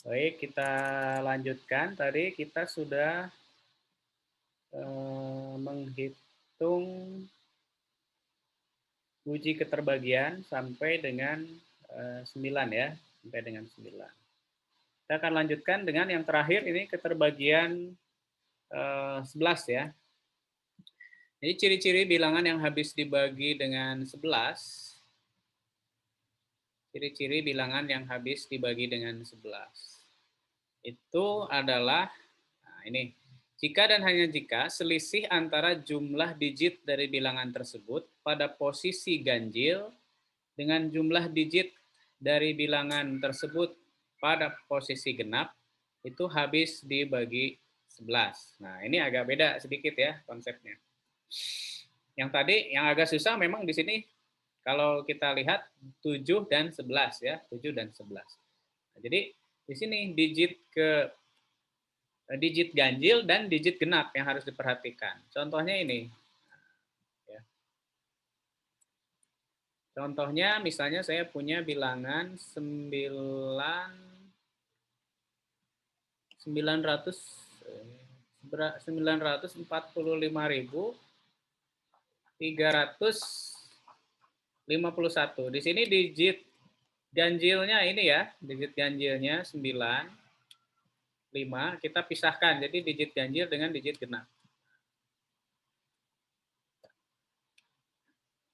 Baik, kita lanjutkan. Tadi kita sudah menghitung uji keterbagian sampai dengan 9 ya, sampai dengan 9. Kita akan lanjutkan dengan yang terakhir ini keterbagian 11 ya. Jadi ciri-ciri bilangan yang habis dibagi dengan 11, ciri-ciri bilangan yang habis dibagi dengan 11 itu adalah, nah ini, jika dan hanya jika selisih antara jumlah digit dari bilangan tersebut pada posisi ganjil dengan jumlah digit dari bilangan tersebut pada posisi genap itu habis dibagi 11. Nah, ini agak beda sedikit ya konsepnya. Yang tadi yang agak susah memang di sini kalau kita lihat 7 dan 11 ya, 7 dan 11. Nah, jadi di sini digit ganjil dan digit genap yang harus diperhatikan. Contohnya ini. Ya. Contohnya misalnya saya punya bilangan 945.351. Di sini digit ganjilnya ini ya, digit ganjilnya 9, 5, kita pisahkan. Jadi digit ganjil dengan digit genap.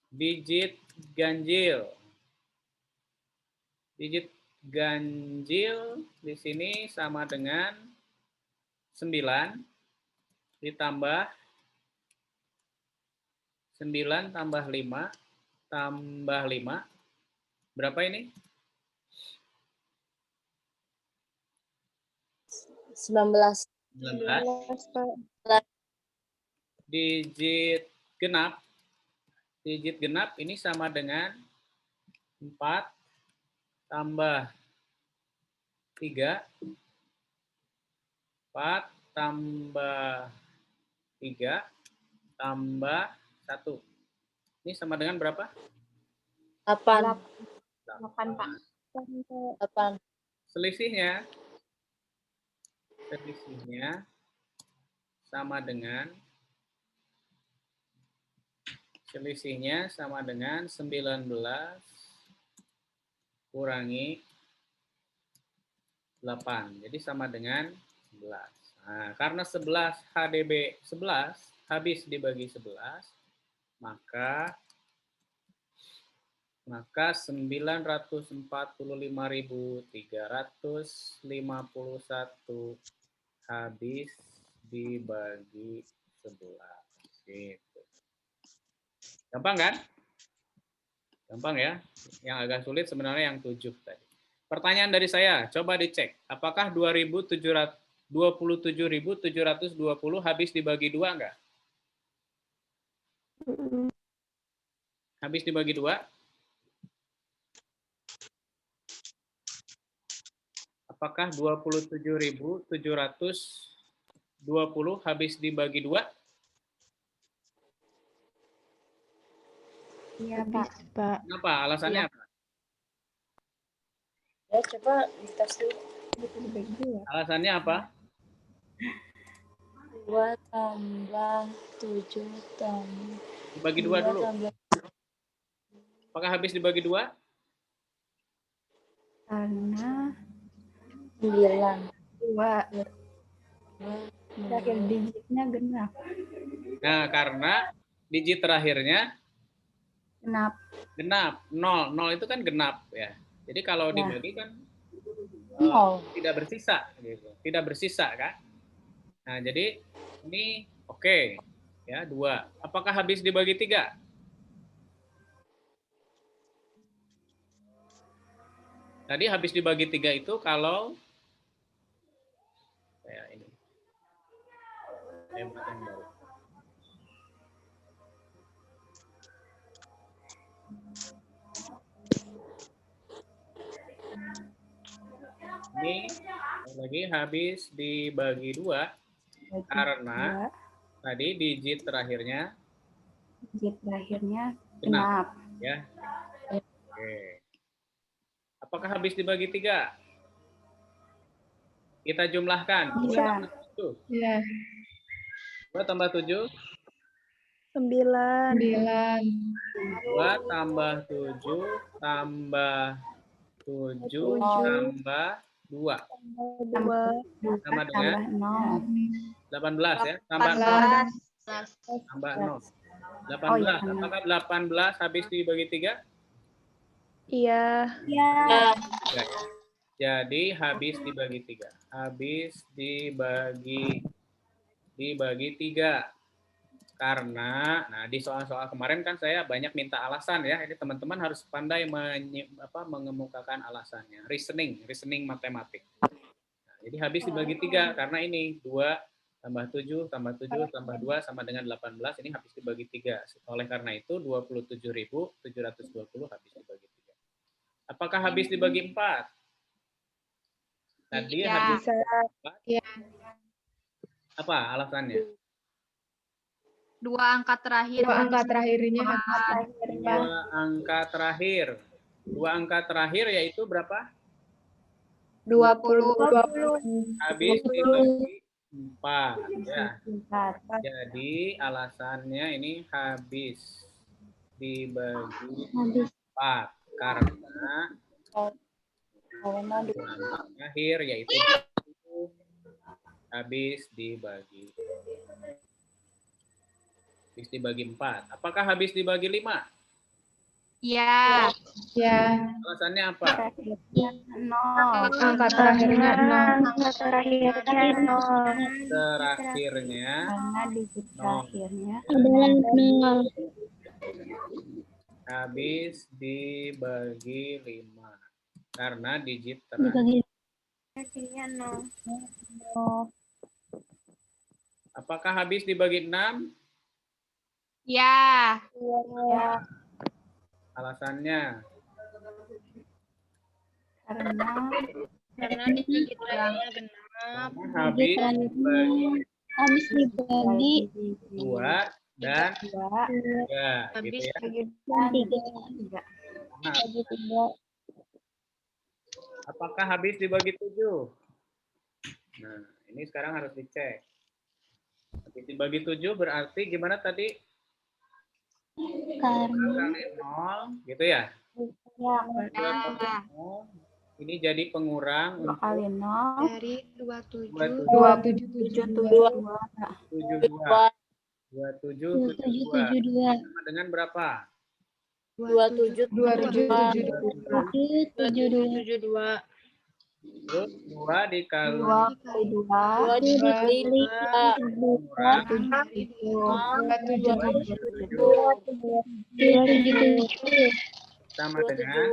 Digit ganjil. Digit ganjil di sini sama dengan 9 ditambah 9 tambah 5 tambah 5. Berapa ini? 19. 19. Digit genap. Digit genap ini sama dengan 4 tambah 3. 4 tambah 3 tambah 1. Ini sama dengan berapa? 8. 8, Pak. 8. Selisihnya sama dengan 19 kurangi 8. Jadi sama dengan 11. Nah, karena 11 HDB 11 habis dibagi 11, maka 945.351 habis dibagi 11. Gitu. Gampang kan? Gampang ya. Yang agak sulit sebenarnya yang 7 tadi. Pertanyaan dari saya, coba dicek. Apakah 27.720 habis dibagi 2 enggak? Habis dibagi 2? Apakah 27.720 habis dibagi 2? Iya, Pak. Kenapa? Alasannya apa? Ya, coba dites dulu. Alasannya apa? 2 tambah 7 tambah Dibagi 2 dulu. Apakah habis dibagi 2? Karena 9. 2 terakhir digitnya genap. Nah, karena digit terakhirnya Genap. genap. 0. 0 itu kan genap ya. Jadi kalau dibagi kan tidak bersisa gitu. Tidak bersisa kan? Nah, jadi ini oke. Ya, 2. Apakah habis dibagi 3? Tadi habis dibagi 3 itu kalau saya ini. Saya buat yang baru. Ini lagi habis dibagi 2 karena tadi digit terakhirnya Genap. Ya. Oke. Apakah habis dibagi 3? Kita jumlahkan. Iya. 2 tambah 7. 9. 2 tambah 7 tambah 7 tambah 2. 2. Sama dengan Tambah 0. 18 ya. Tambah 18. tambah 0. 18. Oh, iya, benar. Apakah 18 habis dibagi 3? Iya. Jadi habis dibagi 3. Habis dibagi 3. Karena, nah di soal-soal kemarin kan saya banyak minta alasan ya. Ini teman-teman harus pandai mengemukakan alasannya. Reasoning matematik. Nah, jadi habis dibagi 3 karena ini 2 tambah 7 tambah 7 tambah 2 sama dengan 18. Ini habis dibagi 3. Oleh karena itu 27.720 habis dibagi 3. Apakah habis dibagi 4? Tadi Iya. habis Bisa. apa alasannya? 2 angka terakhir. 2 angka terakhirnya. 2 angka terakhir. 2 angka terakhir yaitu berapa? 20. Habis dibagi 4. Ya. 4. Jadi alasannya ini habis dibagi 4 karena terakhir yaitu habis dibagi 4. Apakah habis dibagi 5? Iya. Ya, Alasannya apa? 0. angka terakhirnya 0. Terakhirnya Karena digit terakhirnya habis dibagi 5 karena digit terakhir. Apakah habis dibagi 6? Iya. Alasannya Karena digit terakhir genap. habis dibagi 2 dan 3 gitu ya. Nah, apakah habis dibagi 7? Nah, ini sekarang harus dicek. Habis dibagi 7 berarti gimana tadi? Kali 0 gitu ya. Ini jadi pengurang 2 kali 0 Dari 27. 2772 2772 sama dengan berapa? 2772. Terus 2 dikali 2 kali 2 sama dengan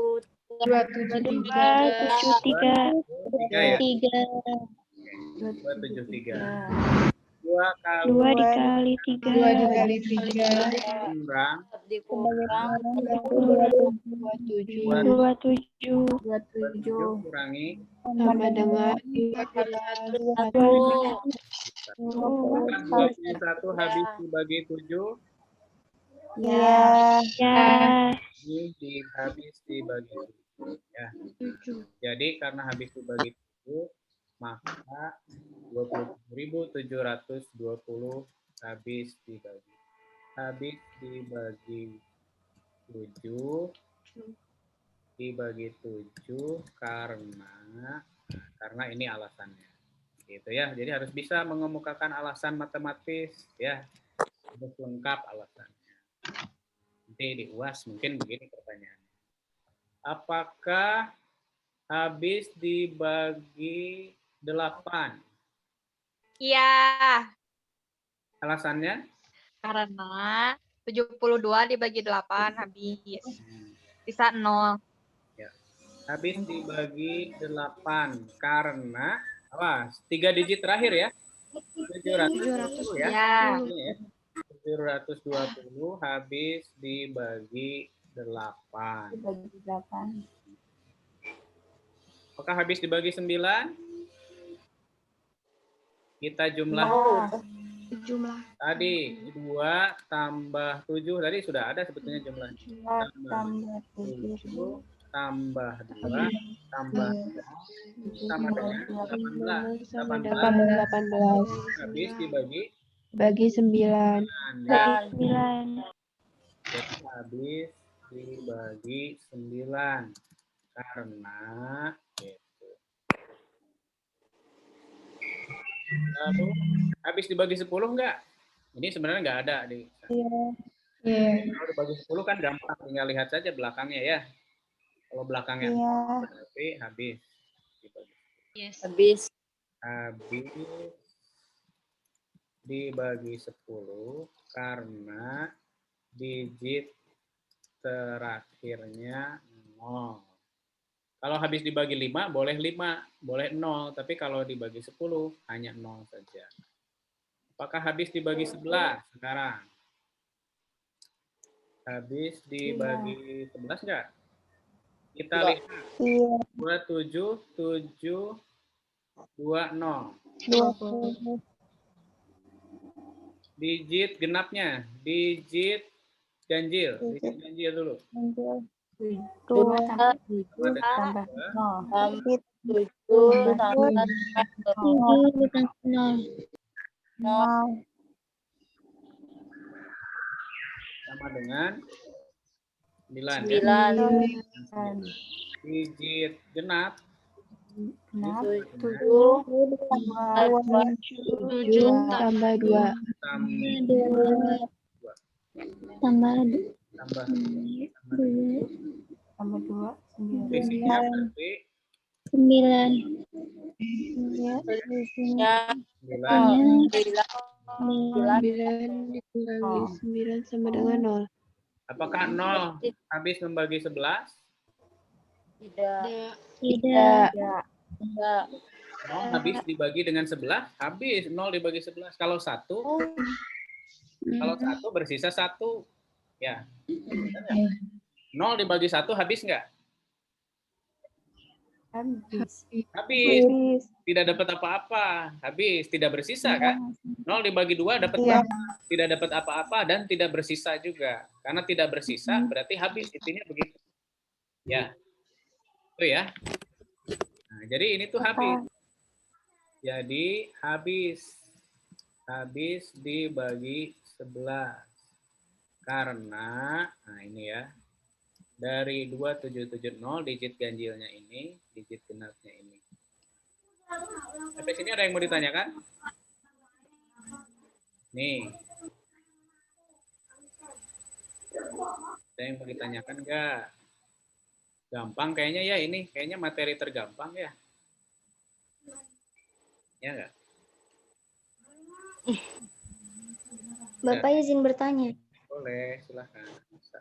273. 273. 2 kali 2 dikali 3. kurang 27. 27 kurangi Sama dengan 21 habis dibagi 7 ya ini habis dibagi 7 ya. Jadi karena habis dibagi 7 maka 27.720 habis dibagi 7 dibagi 7 karena ini alasannya gitu ya. Jadi harus bisa mengemukakan alasan matematis ya, harus lengkap alasannya. Nanti di UAS mungkin begini pertanyaannya, apakah habis dibagi 8? Iya. Alasannya? Karena 72 dibagi 8 habis. Sisa 0. Ya. Habis dibagi 8 karena apa? 3 digit terakhir ya. 720 ya. Ya. Ini ya. 720 habis dibagi 8. dibagi 8 Apakah habis dibagi 9? Kita jumlah tadi 2 tambah 7 tadi sudah ada sebetulnya jumlahnya. 2 tambah 7 tambah 2 tambah 0 sama dengan 18. Sama 18 dengan 18. habis dibagi Bagi 9. 9. Bagi 9. Jadi habis dibagi 9. Karena gitu. Lalu habis dibagi 10 enggak? Ini sebenarnya enggak ada di Kalau dibagi 10 kan gampang, tinggal lihat saja belakangnya ya. Kalau belakangnya Iya. berarti habis dibagi. Yes. Habis. Habis dibagi 10 karena digit terakhirnya 0. Kalau habis dibagi 5, boleh 5, boleh 0. Tapi kalau dibagi 10, hanya 0 saja. Apakah habis dibagi 11 sekarang? Habis dibagi 11 enggak? Kita lihat. Iya. 27, 7, 20. 20. Digit genapnya, digit ganjil. Digit ganjil dulu. 2. Tambah 0. 7 tambah 0. Sama dengan 9. 9. Ya? Digit genap. 7 7 tambah 2. Tambah Tambah tambah 2 9. isinya berarti 9. 9. 9 dikurangi 9 sama dengan 0. Apakah 0 habis membagi 11? Tidak. Tidak. 0 habis dibagi dengan 11? Habis 0 dibagi 11. Kalau 1 bersisa 1. Ya. 0 dibagi 1 habis nggak? Habis. Habis. Tidak dapat apa-apa. Habis. Tidak bersisa kan? 0 dibagi 2 dapat berapa? Tidak dapat apa-apa dan tidak bersisa juga. Karena tidak bersisa berarti habis. Intinya begitu. Ya. Itu ya. Nah, jadi ini tuh habis. Jadi habis. Habis dibagi 11. Karena, nah ini ya. Dari 2770 digit ganjilnya ini, digit genapnya ini. Sampai sini ada yang mau ditanyakan? Nih. Ada yang mau ditanyakan nggak? Gampang kayaknya ya ini. Kayaknya materi tergampang ya. Ya nggak? Bapak izin bertanya. Boleh, silahkan. Bisa.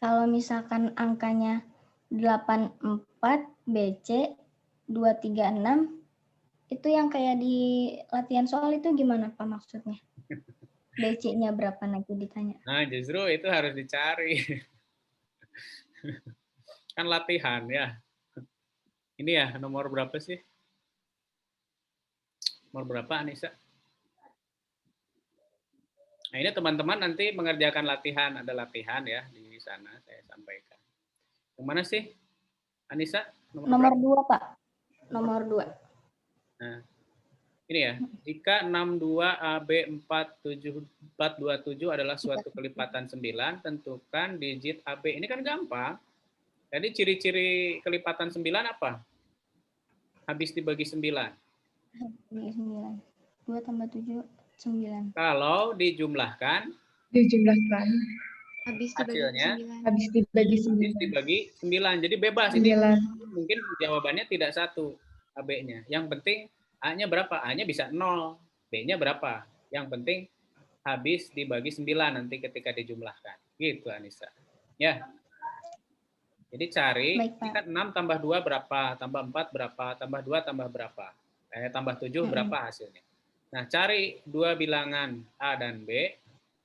Kalau misalkan angkanya 84 BC 236 itu yang kayak di latihan soal itu gimana Pak maksudnya? BC-nya berapa nanti ditanya? Nah, justru itu harus dicari. Kan latihan ya. Ini ya, nomor berapa sih? Nomor berapa, Anissa? Nah, ini teman-teman nanti mengerjakan latihan. Ada latihan ya di sana, saya sampaikan. Yang mana sih, Anissa? Nomor 2, Pak. Nomor 2. Nah, ini ya. Jika 62AB427 adalah suatu kelipatan 9, tentukan digit AB. Ini kan gampang. Jadi ciri-ciri kelipatan 9 apa? Habis dibagi 9. 9. 2 tambah 7, 9. Kalau dijumlahkan, Habis hasilnya Habis dibagi habis dibagi 9. Jadi bebas. Ini mungkin jawabannya tidak 1 AB-nya. Yang penting A-nya berapa? A-nya bisa 0. B-nya berapa? Yang penting habis dibagi 9 nanti ketika dijumlahkan. Gitu, Anissa. Ya. Jadi cari, ini kan 6 tambah 2 berapa? Tambah 4 berapa? Tambah 2 tambah berapa? Tambah 7 berapa hasilnya? Nah, cari dua bilangan A dan B,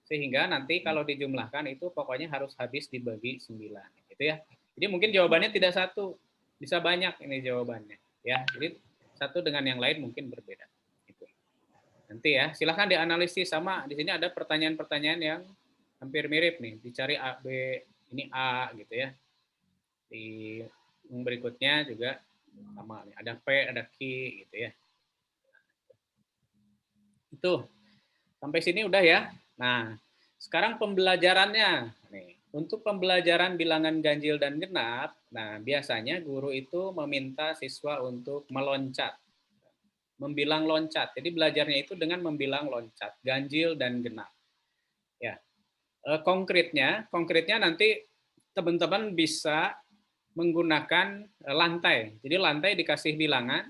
sehingga nanti kalau dijumlahkan itu pokoknya harus habis dibagi 9. Gitu ya. Jadi mungkin jawabannya tidak 1, bisa banyak ini jawabannya. Ya, jadi satu dengan yang lain mungkin berbeda. Gitu. Nanti ya, silahkan dianalisis sama. Di sini ada pertanyaan-pertanyaan yang hampir mirip nih. Dicari A, B, ini A gitu ya. Di berikutnya juga sama, ada P, ada Q gitu ya. Itu sampai sini udah ya. Nah, sekarang pembelajarannya. Nih, untuk pembelajaran bilangan ganjil dan genap, nah biasanya guru itu meminta siswa untuk meloncat, membilang loncat. Jadi belajarnya itu dengan membilang loncat, ganjil dan genap. Ya, konkretnya nanti teman-teman bisa menggunakan lantai. Jadi lantai dikasih bilangan,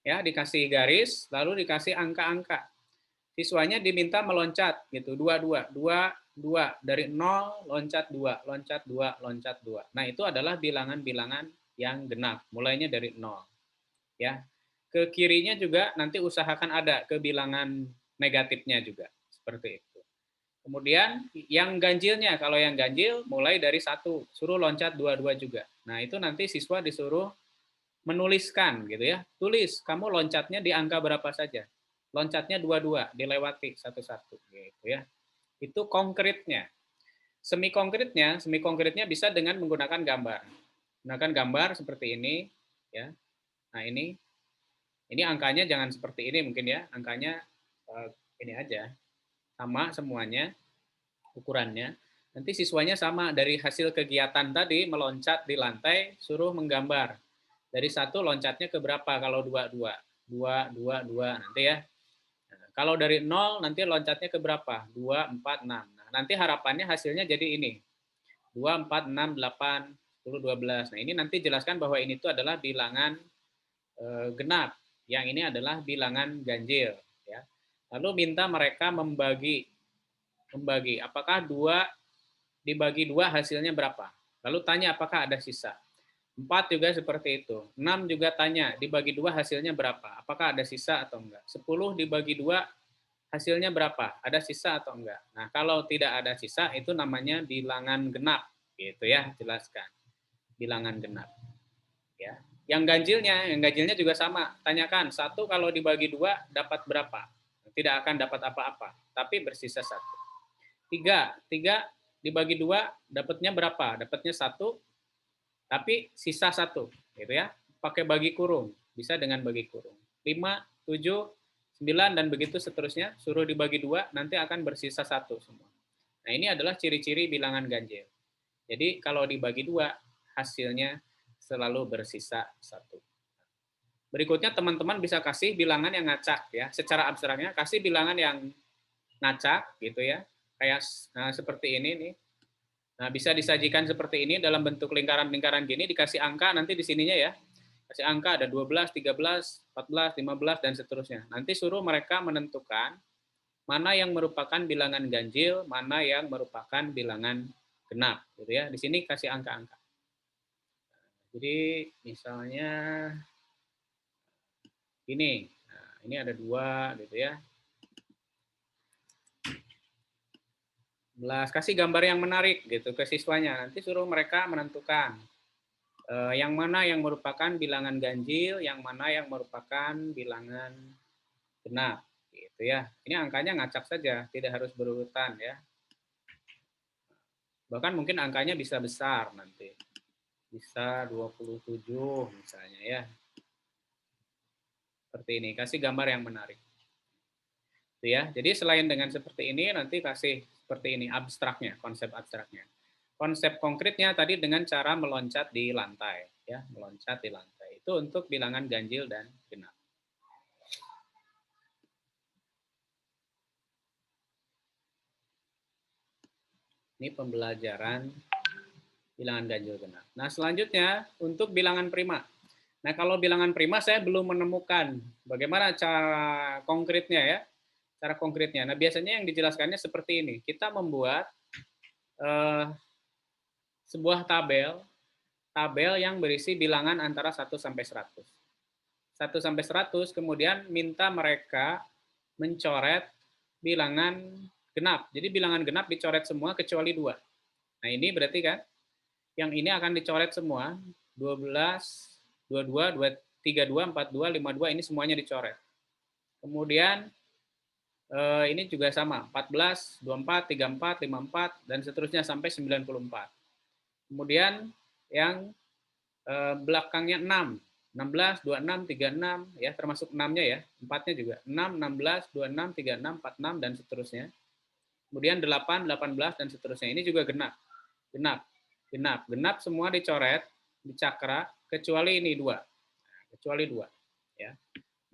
ya dikasih garis, lalu dikasih angka-angka. Siswanya diminta meloncat gitu, 2 dari 0 loncat 2, loncat 2, loncat 2. Nah, itu adalah bilangan-bilangan yang genap, mulainya dari 0. Ya. Ke kirinya juga nanti usahakan ada ke bilangan negatifnya juga, seperti itu. Kemudian yang ganjilnya, kalau yang ganjil mulai dari 1, suruh loncat 2 juga. Nah, itu nanti siswa disuruh menuliskan gitu ya. Tulis, kamu loncatnya di angka berapa saja. Loncatnya 2, dilewati satu-satu gitu ya. Itu konkretnya. Semi konkretnya bisa dengan menggunakan gambar. Menggunakan gambar seperti ini ya. Nah, ini angkanya jangan seperti ini mungkin ya. Angkanya ini aja. Sama semuanya ukurannya. Nanti siswanya sama, dari hasil kegiatan tadi meloncat di lantai suruh menggambar. Dari 1 loncatnya ke berapa kalau 2 nanti ya. Kalau dari 0 nanti loncatnya ke berapa? 2, 4, 6. Nah, nanti harapannya hasilnya jadi ini. 2, 4, 6, 8, 10, 12. Nah, ini nanti jelaskan bahwa ini itu adalah bilangan genap. Yang ini adalah bilangan ganjil. Ya. Lalu minta mereka membagi. Apakah 2 dibagi 2 hasilnya berapa? Lalu tanya apakah ada sisa. 4 juga seperti itu. 6 juga tanya, dibagi 2 hasilnya berapa? Apakah ada sisa atau enggak? 10 dibagi 2 hasilnya berapa? Ada sisa atau enggak? Nah, kalau tidak ada sisa itu namanya bilangan genap, gitu ya, jelaskan. Bilangan genap. Ya. Yang ganjilnya juga sama. Tanyakan, 1 kalau dibagi 2 dapat berapa? Tidak akan dapat apa-apa, tapi bersisa 1. 3 dibagi 2 dapatnya berapa? Dapatnya 1, tapi sisa 1, gitu ya. Pakai bagi kurung, bisa dengan bagi kurung. 5, 7, 9 dan begitu seterusnya, suruh dibagi 2, nanti akan bersisa 1 semua. Nah, ini adalah ciri-ciri bilangan ganjil. Jadi kalau dibagi 2, hasilnya selalu bersisa 1. Berikutnya teman-teman bisa kasih bilangan yang ngacak ya. Secara abstraknya kasih bilangan yang ngacak gitu ya. Kayak seperti ini nih. Nah, bisa disajikan seperti ini dalam bentuk lingkaran-lingkaran gini, dikasih angka nanti di sininya ya. Kasih angka ada 12, 13, 14, 15 dan seterusnya. Nanti suruh mereka menentukan mana yang merupakan bilangan ganjil, mana yang merupakan bilangan genap gitu ya. Di sini kasih angka-angka. Jadi misalnya ini. Nah, ini ada 2 gitu ya. Kasih gambar yang menarik gitu ke siswanya. Nanti suruh mereka menentukan yang mana yang merupakan bilangan ganjil, yang mana yang merupakan bilangan genap gitu ya. Ini angkanya ngacak saja, tidak harus berurutan ya. Bahkan mungkin angkanya bisa besar nanti. Bisa 27 misalnya ya. Seperti ini, kasih gambar yang menarik. Gitu ya. Jadi selain dengan seperti ini nanti kasih seperti ini abstraknya, konsep abstraknya. Konsep konkretnya tadi dengan cara meloncat di lantai, ya, meloncat di lantai. Itu untuk bilangan ganjil dan genap. Ini pembelajaran bilangan ganjil genap. Nah, selanjutnya untuk bilangan prima. Nah, kalau bilangan prima saya belum menemukan bagaimana cara konkretnya ya. Cara konkretnya. Nah, biasanya yang dijelaskannya seperti ini. Kita membuat sebuah tabel yang berisi bilangan antara 1 sampai 100. 1 sampai 100, kemudian minta mereka mencoret bilangan genap. Jadi bilangan genap dicoret semua kecuali 2. Nah, ini berarti kan yang ini akan dicoret semua. 12, 22, 32, 42, 52 ini semuanya dicoret. Kemudian ini juga sama, 14, 24, 34, 54, dan seterusnya sampai 94. Kemudian yang belakangnya 6. 16, 26, 36, ya termasuk 6-nya ya, 4-nya juga. 6, 16, 26, 36, 46, dan seterusnya. Kemudian 8, 18, dan seterusnya. Ini juga genap. Genap. Genap. Genap semua dicoret, dicakra, kecuali ini 2. Kecuali 2. Ya.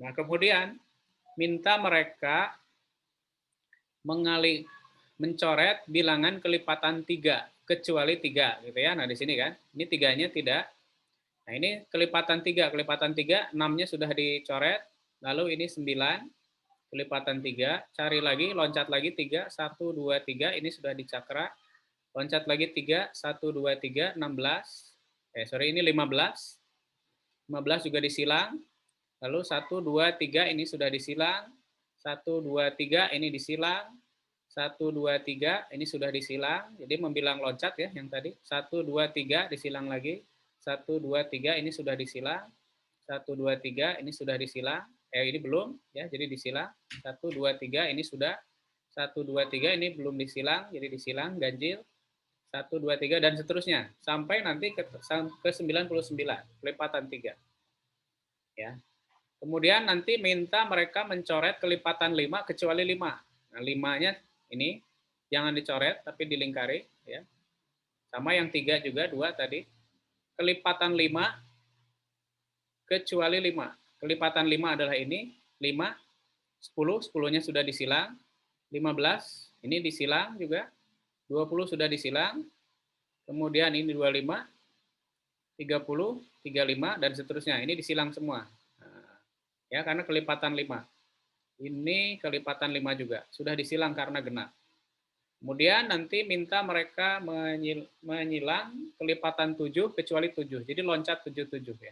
Nah, kemudian minta mereka mencoret bilangan kelipatan 3, kecuali 3. Gitu ya. Nah, di sini kan, ini 3-nya tidak. Nah, ini kelipatan 3. Kelipatan 3, 6-nya sudah dicoret. Lalu ini 9. Kelipatan 3. Cari lagi, loncat lagi 3. 1, 2, 3. Ini sudah dicakra. Loncat lagi 3. 1, 2, 3. 16. Ini 15. 15 juga disilang. Lalu 1, 2, 3. Ini sudah disilang. 1, 2, 3. Ini disilang. 1, 2, 3. Ini sudah disilang. Jadi membilang loncat ya yang tadi. 1, 2, 3. Disilang lagi. 1, 2, 3 ini sudah disilang. 1, 2, 3 ini sudah disilang. Ini belum ya, jadi disilang. 1, 2, 3 ini sudah. 1, 2, 3 ini belum disilang, jadi disilang, ganjil. 1, 2, 3 dan seterusnya sampai nanti ke 99, kelipatan 3. Ya. Kemudian nanti minta mereka mencoret kelipatan 5 kecuali 5. Nah, 5-nya ini jangan dicoret tapi dilingkari ya. Sama yang 3 juga 2 tadi. Kelipatan 5 kecuali 5. Kelipatan 5 adalah ini, 5, 10, 10-nya sudah disilang, 15, ini disilang juga, 20 sudah disilang, kemudian ini 25, 30, 35, dan seterusnya. Ini disilang semua. Nah, ya, karena kelipatan 5. Ini kelipatan 5 juga, sudah disilang karena genap. Kemudian nanti minta mereka menyilang kelipatan 7 kecuali 7. Jadi loncat 77 ya.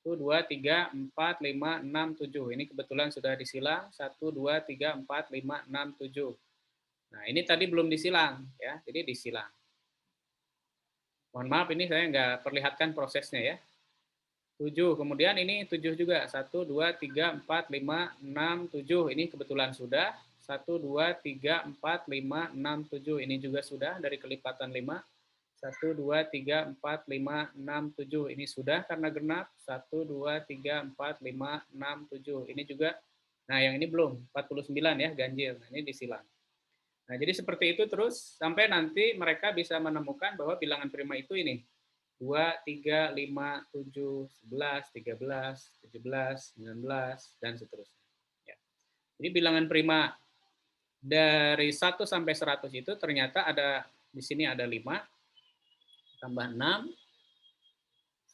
1, 2, 3, 4, 5, 6, 7. Ini kebetulan sudah disilang. 1, 2, 3, 4, 5, 6, 7. Nah, ini tadi belum disilang ya. Jadi disilang. Mohon maaf ini saya nggak perlihatkan prosesnya ya. 7. Kemudian ini 7 juga. 1, 2, 3, 4, 5, 6, 7. Ini kebetulan sudah. 1, 2, 3, 4, 5, 6, 7. Ini juga sudah dari kelipatan 5. 1, 2, 3, 4, 5, 6, 7. Ini sudah karena genap. 1, 2, 3, 4, 5, 6, 7. Ini juga. Nah, yang ini belum. 49 ya, ganjil. Nah, ini disilang. Nah, jadi seperti itu terus sampai nanti mereka bisa menemukan bahwa bilangan prima itu ini. 2, 3, 5, 7, 11, 13, 17, 19, dan seterusnya. Ya. Jadi bilangan prima dari 1 sampai 100 itu ternyata ada di sini ada 5, tambah 6,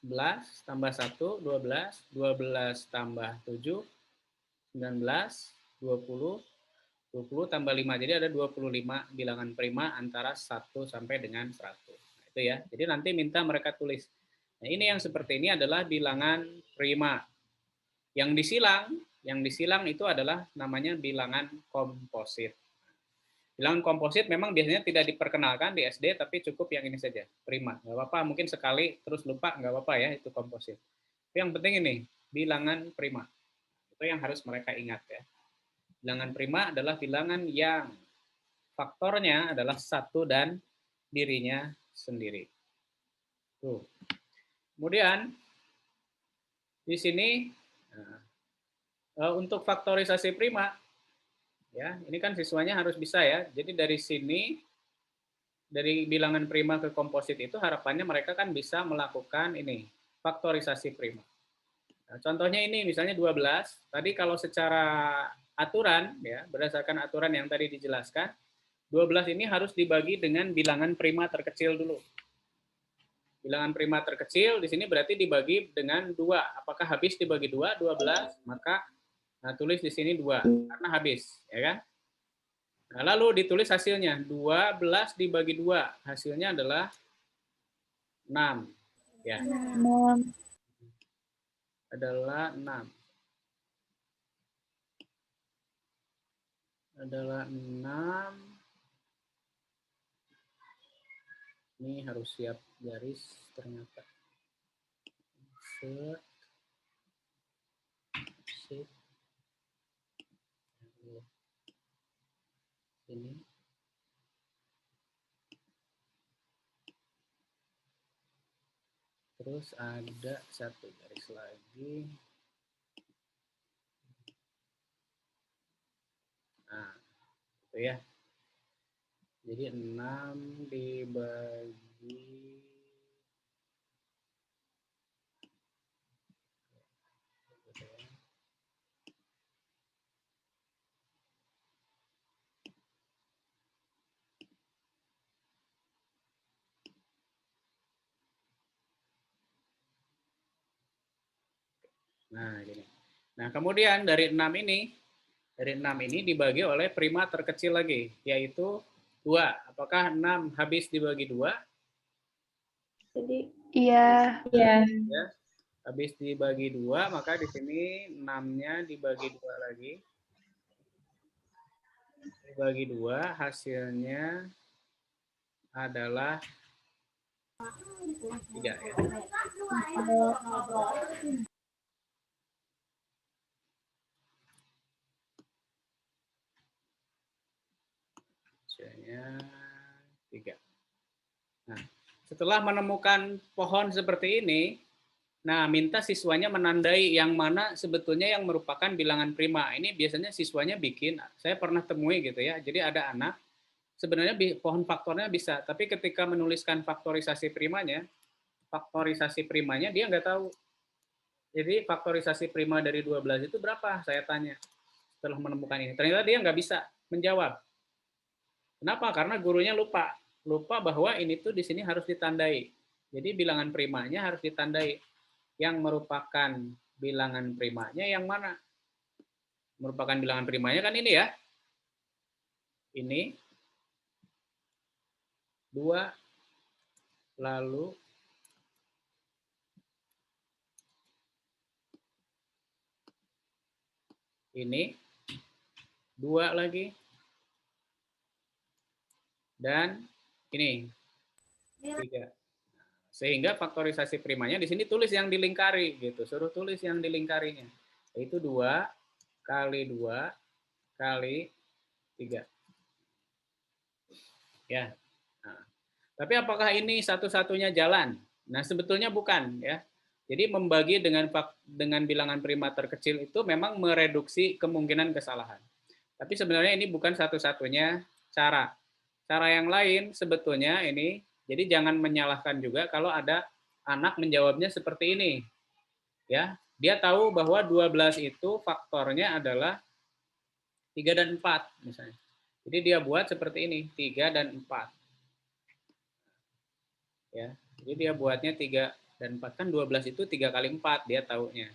11, tambah 1, 12, 12 tambah 7, 19, 20, 20 tambah 5. Jadi ada 25 bilangan prima antara 1 sampai dengan 100. Nah, itu ya. Jadi nanti minta mereka tulis. Nah, ini yang seperti ini adalah bilangan prima. Yang disilang itu adalah namanya bilangan komposit. Bilangan komposit memang biasanya tidak diperkenalkan di SD, tapi cukup yang ini saja, prima. Nggak apa-apa, mungkin sekali terus lupa, nggak apa-apa ya, itu komposit. Tapi yang penting ini, bilangan prima. Itu yang harus mereka ingat ya. Bilangan prima adalah bilangan yang faktornya adalah 1 dan dirinya sendiri. Tuh. Kemudian, di sini, untuk faktorisasi prima, ya, ini kan siswanya harus bisa ya. Jadi dari sini, dari bilangan prima ke komposit itu harapannya mereka kan bisa melakukan ini, faktorisasi prima. Nah, contohnya ini misalnya 12. Tadi kalau secara aturan ya, berdasarkan aturan yang tadi dijelaskan, 12 ini harus dibagi dengan bilangan prima terkecil dulu. Bilangan prima terkecil di sini berarti dibagi dengan 2. Apakah habis dibagi 2, 12? Maka tulis di sini 2 karena habis, ya kan? Nah, lalu ditulis hasilnya, 12 dibagi 2, hasilnya adalah 6. Ya. 6. Adalah 6. Adalah 6. Ini harus siap garis ternyata. Set. Ini. Terus ada satu garis lagi. Nah, itu ya. Jadi 6 dibagi Nah, gini. Nah, kemudian dari 6 ini dibagi oleh prima terkecil lagi, yaitu 2. Apakah 6 habis dibagi 2? Iya. Iya. Ya. Habis dibagi 2, maka di sini 6-nya dibagi 2 lagi. Dibagi 2, hasilnya adalah 3 ya. Hasilnya 3. Nah, setelah menemukan pohon seperti ini, nah minta siswanya menandai yang mana sebetulnya yang merupakan bilangan prima. Ini biasanya siswanya bikin, saya pernah temui gitu ya. Jadi ada anak, sebenarnya pohon faktornya bisa, tapi ketika menuliskan faktorisasi primanya dia nggak tahu. Jadi faktorisasi prima dari 12 itu berapa? Saya tanya setelah menemukan ini. Ternyata dia nggak bisa menjawab. Kenapa? Karena gurunya lupa bahwa ini tuh di sini harus ditandai. Jadi bilangan primanya harus ditandai. Yang merupakan bilangan primanya yang mana? Merupakan bilangan primanya kan ini ya. Ini 2 lalu ini 2 lagi dan ini 3. Sehingga faktorisasi primanya di sini tulis yang dilingkari gitu, suruh tulis yang dilingkarinya. Yaitu 2 kali 2 kali 3. Ya. Nah, tapi apakah ini satu-satunya jalan? Nah, sebetulnya bukan ya. Jadi membagi dengan bilangan prima terkecil itu memang mereduksi kemungkinan kesalahan. Tapi sebenarnya ini bukan satu-satunya cara. Cara yang lain sebetulnya ini, jadi jangan menyalahkan juga kalau ada anak menjawabnya seperti ini. Ya, dia tahu bahwa 12 itu faktornya adalah 3 dan 4 misalnya. Jadi dia buat seperti ini, 3 dan 4. Ya, jadi dia buatnya 3 dan 4, kan 12 itu 3 kali 4 dia taunya.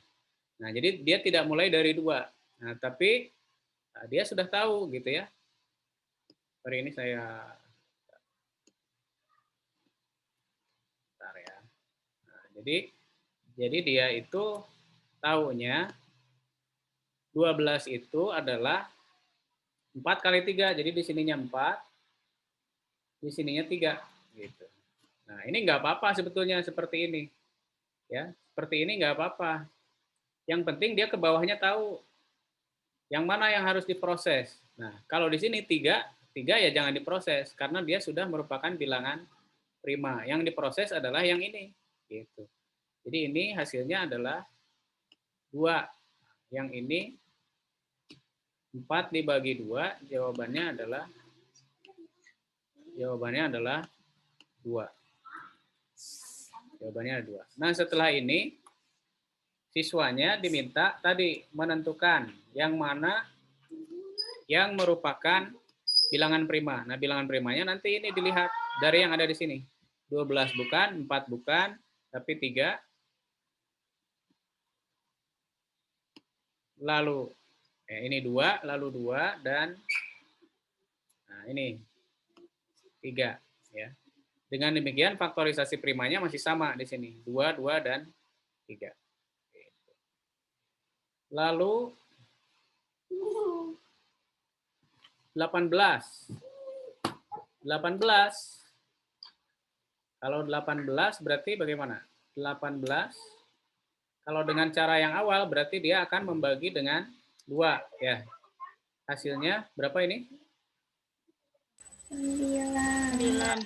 Nah, jadi dia tidak mulai dari 2. Nah, tapi dia sudah tahu gitu ya. Hari ini saya bentar ya. Nah, jadi dia itu taunya 12 itu adalah 4 kali 3. Jadi di sininya 4, di sininya 3 gitu. Nah, ini nggak apa-apa sebetulnya seperti ini. Ya, seperti ini nggak apa-apa. Yang penting dia ke bawahnya tahu yang mana yang harus diproses. Nah, kalau di sini 3 ya jangan diproses karena dia sudah merupakan bilangan prima. Yang diproses adalah yang ini gitu. Jadi ini hasilnya adalah 2. Yang ini 4 dibagi 2, jawabannya adalah 2. Jawabannya ada 2. Nah, setelah ini siswanya diminta tadi menentukan yang mana yang merupakan bilangan prima. Nah, bilangan primanya nanti ini dilihat dari yang ada di sini. 12 bukan, 4 bukan, tapi 3. Lalu ini 2, lalu 2 dan nah ini 3 ya. Dengan demikian faktorisasi primanya masih sama di sini, 2, 2 dan 3. Lalu 18. Kalau 18 berarti bagaimana? 18 kalau dengan cara yang awal berarti dia akan membagi dengan 2 ya. Hasilnya berapa ini? 9.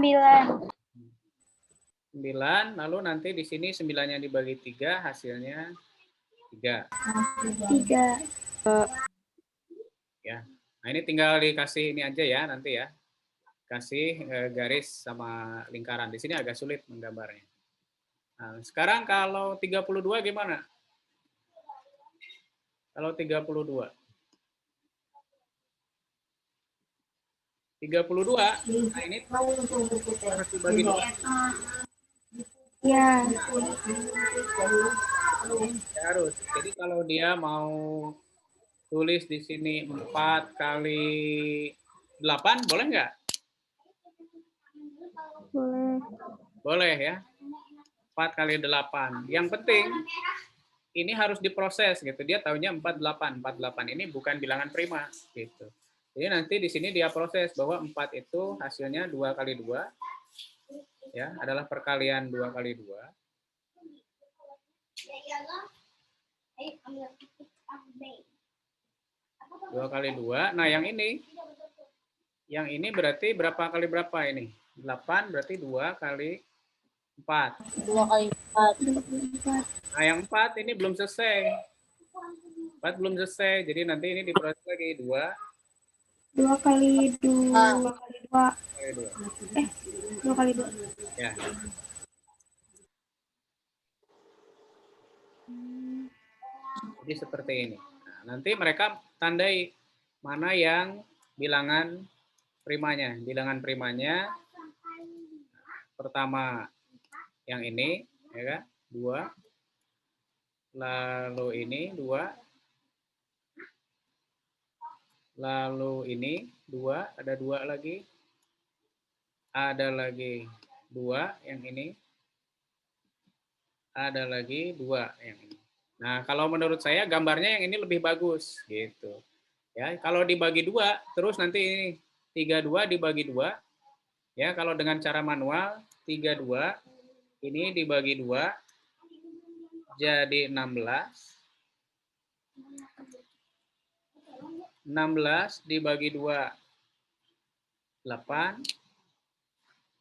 9. 9, lalu nanti di sini 9-nya dibagi 3, hasilnya 3. 3. Ya. Nah, ini tinggal dikasih ini aja ya nanti ya. Kasih garis sama lingkaran. Di sini agak sulit menggambarnya. Nah, sekarang kalau 32 gimana? Kalau 32. 32, nah ini harus dibagi 2. Ya. Ya, harus. Jadi kalau dia mau tulis di sini 4 kali 8, boleh nggak? Boleh. Boleh ya. 4 kali 8. Yang penting ini harus diproses gitu. Dia taunya 48. 48 ini bukan bilangan prima gitu. Jadi nanti di sini dia proses bahwa 4 itu hasilnya 2 kali 2 ya, adalah perkalian 2 kali 2. 2 kali 2. Nah, yang ini berarti berapa kali berapa ini? 8 berarti 2 kali 4. 2 kali 4. Nah, yang 4 ini belum selesai. 4 belum selesai. Jadi nanti ini diproses lagi 2 2 kali 2. 2 kali 2. kali 2. 2 kali 2. Ya. Jadi seperti ini. Nah, nanti mereka tandai mana yang bilangan primanya. Bilangan primanya pertama yang ini, ya kan? 2. Lalu ini 2. Lalu ini 2, ada 2 lagi. Ada lagi 2 yang ini. Ada lagi 2 yang ini. Nah, kalau menurut saya gambarnya yang ini lebih bagus gitu. Ya, kalau dibagi 2 terus nanti ini 32 dibagi 2. Ya, kalau dengan cara manual 32 ini dibagi 2 jadi 16. 16 dibagi 2 8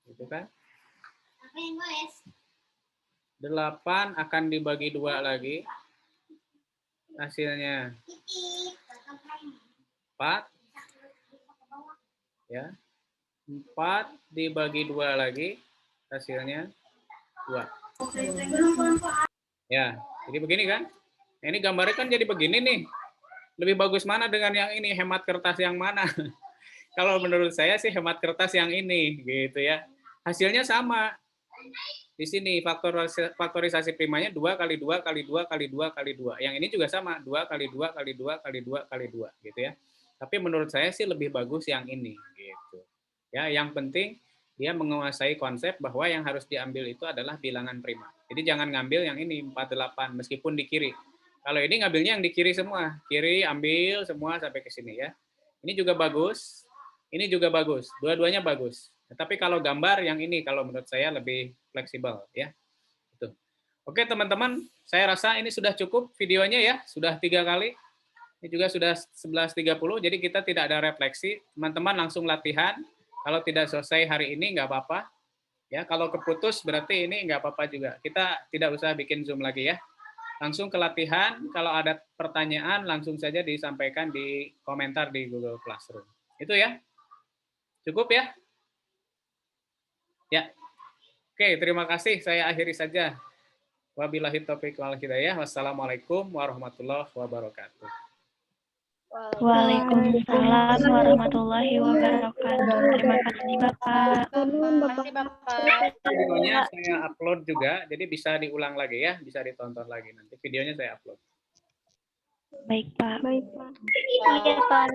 gitu kan. 8 akan dibagi 2 lagi. Hasilnya 4. Ya. 4 dibagi 2 lagi. Hasilnya 2. Ya, jadi begini kan. Ini gambarnya kan jadi begini nih. Lebih bagus mana dengan yang ini? Hemat kertas yang mana? Kalau menurut saya sih hemat kertas yang ini, gitu ya. Hasilnya sama. Di sini faktorisasi primanya 2 kali 2 kali 2 kali 2 kali 2. Yang ini juga sama, 2 kali 2 kali 2 kali 2 kali 2, gitu ya. Tapi menurut saya sih lebih bagus yang ini, gitu. Ya, yang penting dia menguasai konsep bahwa yang harus diambil itu adalah bilangan prima. Jadi jangan ngambil yang ini 48 meskipun di kiri. Kalau ini ngambilnya yang di kiri semua. Kiri ambil semua sampai ke sini ya. Ini juga bagus. Ini juga bagus. Dua-duanya bagus. Tapi kalau gambar yang ini kalau menurut saya lebih fleksibel ya. Itu. Oke teman-teman, saya rasa ini sudah cukup videonya ya. Sudah 3 kali. Ini juga sudah 11.30. Jadi kita tidak ada refleksi. Teman-teman langsung latihan. Kalau tidak selesai hari ini nggak apa-apa. Ya, kalau keputus berarti ini nggak apa-apa juga. Kita tidak usah bikin Zoom lagi ya. Langsung ke latihan, kalau ada pertanyaan langsung saja disampaikan di komentar di Google Classroom. Itu ya? Cukup ya? Ya. Oke, terima kasih. Saya akhiri saja. Wabillahi taufiq wal hidayah. Wassalamualaikum warahmatullahi wabarakatuh. Waalaikumsalam warahmatullahi wabarakatuh. Terima kasih Bapak. Terima kasih, Bapak. Videonya saya upload juga, jadi bisa diulang lagi ya, bisa ditonton lagi nanti. Videonya saya upload. Baik Pak. Iya, Pak.